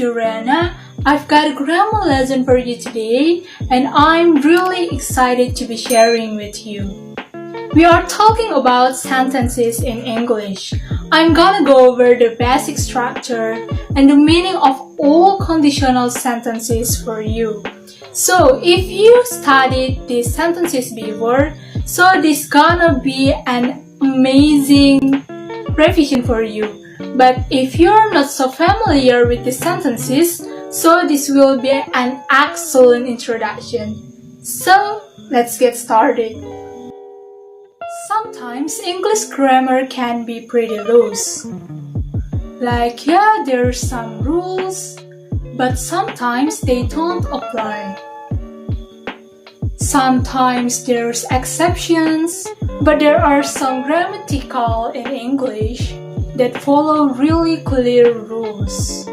Reyana. I've got a grammar lesson for you today, and I'm really excited to be sharing with you. We are talking about sentences in English. I'm gonna go over the basic structure and the meaning of all conditional sentences for you. So if you studied these sentences before, so this gonna be an amazing revision for you. But if you're not so familiar with the sentences, so this will be an excellent introduction. So let's get started. Sometimes English grammar can be pretty loose. Like, there's some rules, but sometimes they don't apply. Sometimes there's exceptions, but there are some grammatical in English that follow really clear rules.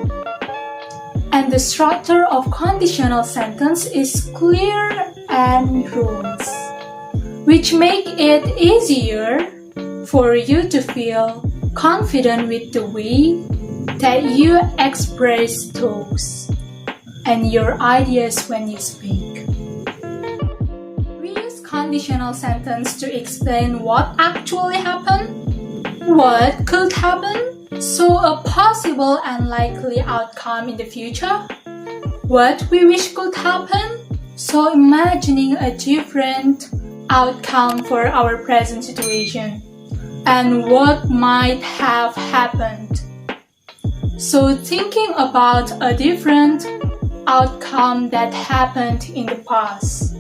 And the structure of conditional sentence is clear and rules, which make it easier for you to feel confident with the way that you express thoughts and your ideas when you speak. We use conditional sentence to explain what actually happened, what could happen, so a possible and likely outcome in the future, what we wish could happen, so imagining a different outcome for our present situation, and what might have happened. So thinking about a different outcome that happened in the past.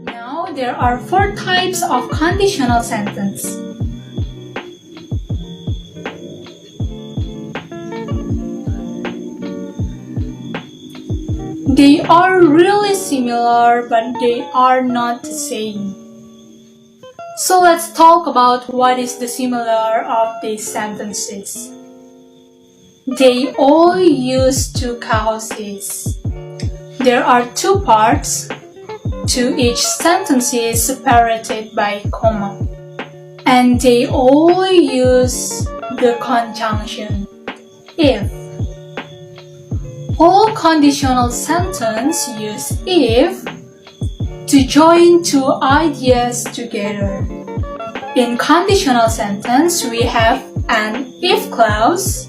Now there are 4 types of conditional sentence. They are really similar, but they are not the same. So let's talk about what is the similar of these sentences. They all use 2 causes. There are 2 parts to each sentence is separated by comma. And they all use the conjunction if. All conditional sentences use if to join 2 ideas together. In conditional sentence, we have an if clause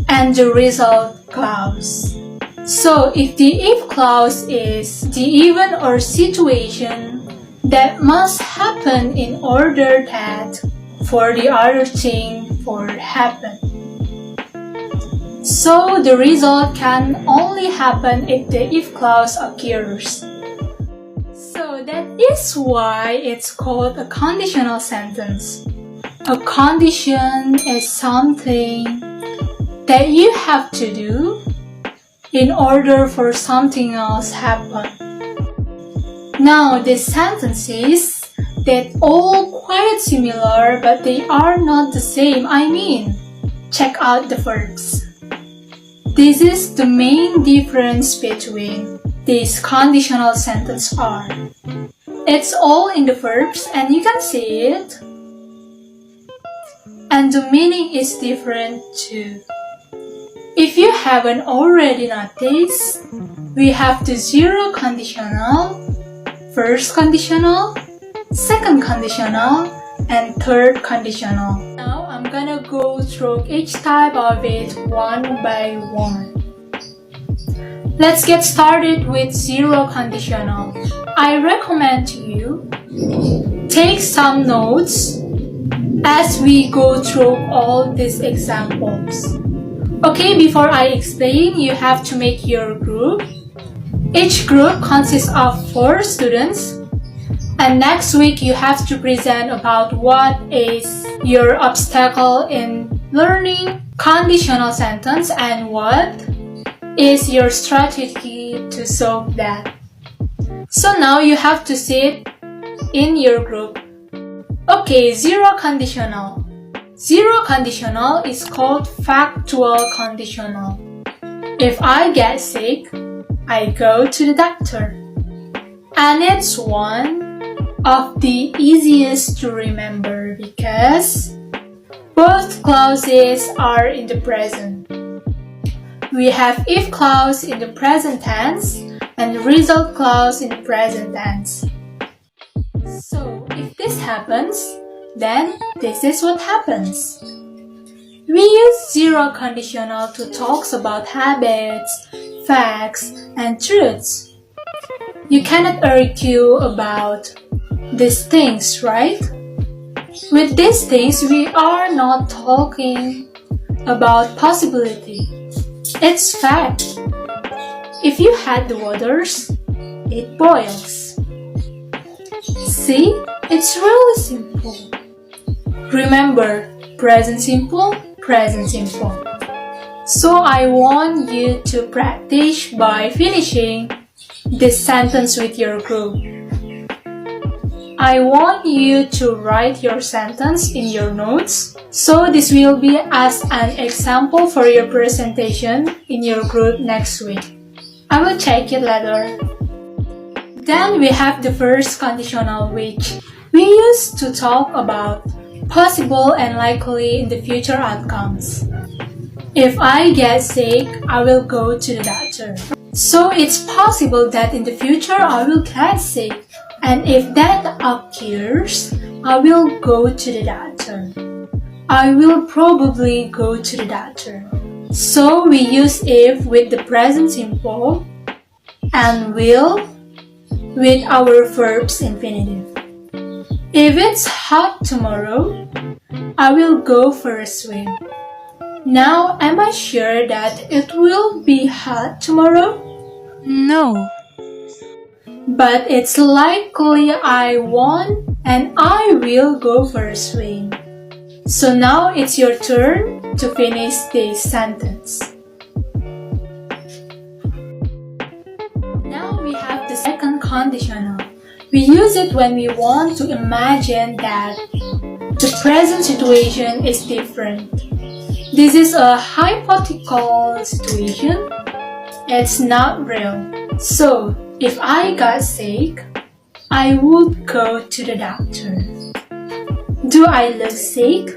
and the result clause. So if the if clause is the event or situation that must happen in order that for the other thing to happen. So the result can only happen if the if clause occurs. So that is why it's called a conditional sentence. A condition is something that you have to do in order for something else happen. Now the sentences that all quite similar but they are not the same. Check out the verbs. This is the main difference between these conditional sentences are. It's all in the verbs and you can see it. And the meaning is different too. If you haven't already noticed, we have the 0 conditional, first conditional, second conditional, and third conditional. Now I'm gonna go through each type of it one by one. Let's get started with 0 conditional. I recommend you take some notes as we go through all these examples. Okay, before I explain, you have to make your group. Each group consists of 4 students. And next week you have to present about what is your obstacle in learning conditional sentence and what is your strategy to solve that. So now you have to sit in your group. Okay, 0 conditional. 0 conditional is called factual conditional. If I get sick, I go to the doctor. And it's one of the easiest to remember because both clauses are in the present. we have if clause in the present tense and result clause in the present tense. So if this happens, then this is what happens. We use zero conditional to talk about habits, facts, and truths. You cannot argue about these things, right? With these things, we are not talking about possibility. It's fact. If you had the waters, it boils. See, it's really simple. Remember, present simple, present simple. So I want you to practice by finishing this sentence with your group. I want you to write your sentence in your notes, so this will be as an example for your presentation in your group next week. I will check it later. Then we have the first conditional, which we use to talk about possible and likely in the future outcomes. If I get sick, I will go to the doctor. So it's possible that in the future I will get sick, and if that occurs, I will go to the doctor. I will probably go to the doctor. So we use if with the present simple and will with our verbs infinitive. If it's hot tomorrow, I will go for a swim. Now, am I sure that it will be hot tomorrow? No. But it's likely I won't and I will go for a swim. So now it's your turn to finish this sentence. Now we have the second conditional. We use it when we want to imagine that the present situation is different. This is a hypothetical situation. It's not real. So, if I got sick, I would go to the doctor. Do I look sick?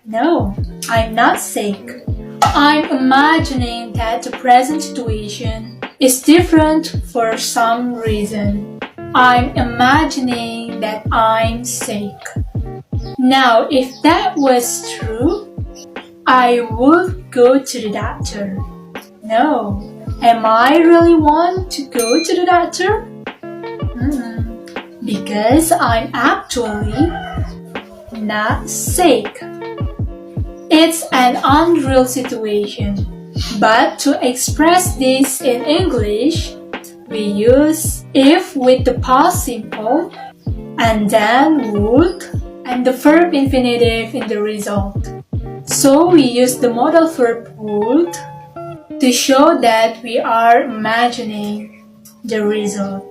No, I'm not sick. I'm imagining that the present situation is different for some reason. I'm imagining that I'm sick. Now, if that was true, I would go to the doctor. No. Am I really want to go to the doctor? Because I'm actually not sick. It's an unreal situation. But to express this in English, we use if with the past simple and then would and the verb infinitive in the result. So we use the modal verb would to show that we are imagining the result.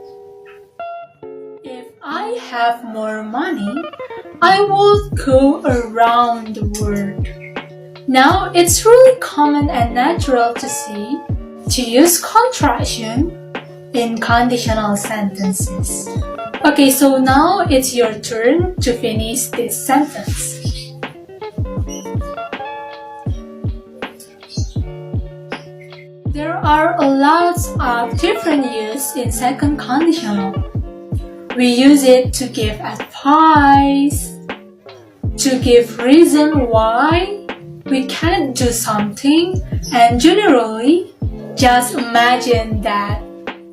If I have more money, I would go around the world. Now, it's really common and natural to use contraction in conditional sentences. Okay, so now it's your turn to finish this sentence. There are a lot of different uses in second conditional. We use it to give advice, to give reason why we can't do something, and generally just imagine that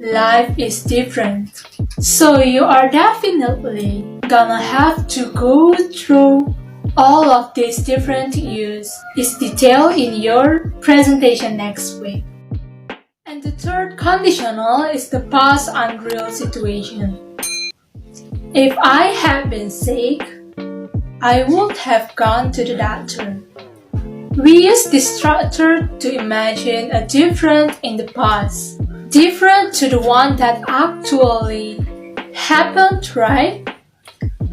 life is different. So you are definitely gonna have to go through all of these different uses is detailed in your presentation next week. And the third conditional is the past unreal situation. If I had been sick, I would have gone to the doctor. We use this structure to imagine a different in the past, different to the one that actually happened, right?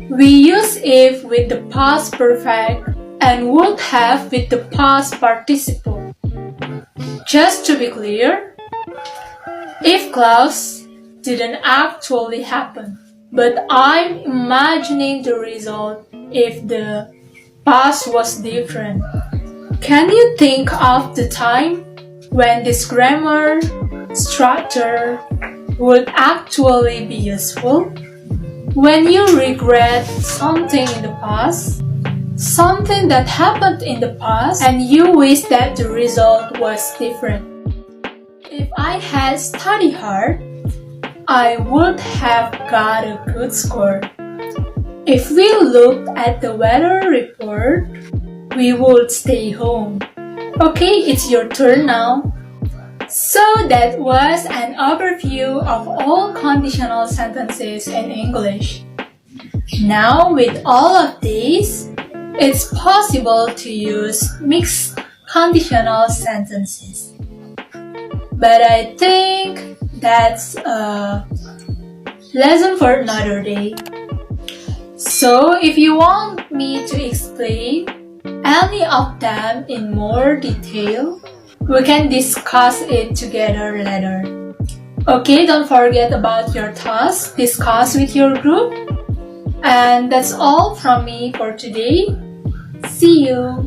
We use if with the past perfect and would have with the past participle. Just to be clear, if clause didn't actually happen, but I'm imagining the result if the past was different. Can you think of the time when this grammar structure would actually be useful. When you regret something in the past, something that happened in the past, and you wish that the result was different. If I had studied hard, I would have got a good score. If we looked at the weather report, we would stay home. Okay, it's your turn now. So that was an overview of all conditional sentences in English. Now with all of these, it's possible to use mixed conditional sentences. But I think that's a lesson for another day. So if you want me to explain any of them in more detail, we can discuss it together later. Okay, don't forget about your task, discuss with your group. And that's all from me for today. See you!